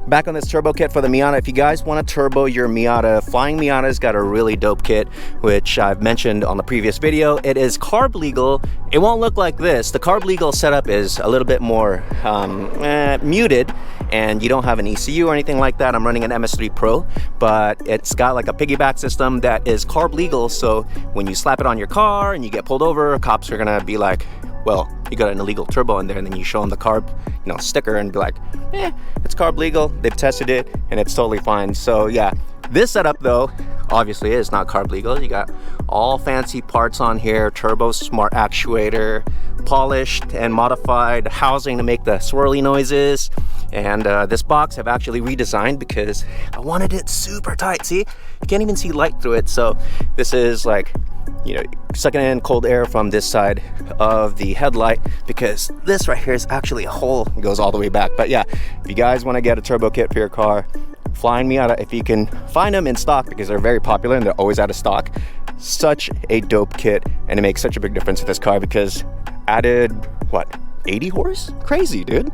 Back on this turbo kit for the Miata. If you guys want to turbo your Miata, Flying Miata's got a really dope kit, which I've mentioned on the previous video. It is carb legal. It won't look like this. The carb legal setup is a little bit more muted, and you don't have an ECU or anything like that. I'm running an MS3 Pro, but it's got like a piggyback system that is carb legal. So when you slap it on your car and you get pulled over, cops are gonna be like, well, you got an illegal turbo in there, and then you show them the carb, sticker, and be like, it's carb legal. They've tested it, and it's totally fine. So yeah, this setup though, obviously is not carb legal. You got all fancy parts on here, turbo smart actuator, polished and modified housing to make the swirly noises. And this box I've actually redesigned because I wanted it super tight. See, you can't even see light through it. So this is like, sucking in cold air from this side of the headlight, because this right here is actually a hole. It goes all the way back. But yeah, if you guys want to get a turbo kit for your car, Flying Miata, if you can find them in stock, because they're very popular and they're always out of stock. Such a dope kit, and it makes such a big difference to this car because added, what, 80 horse? Crazy, dude.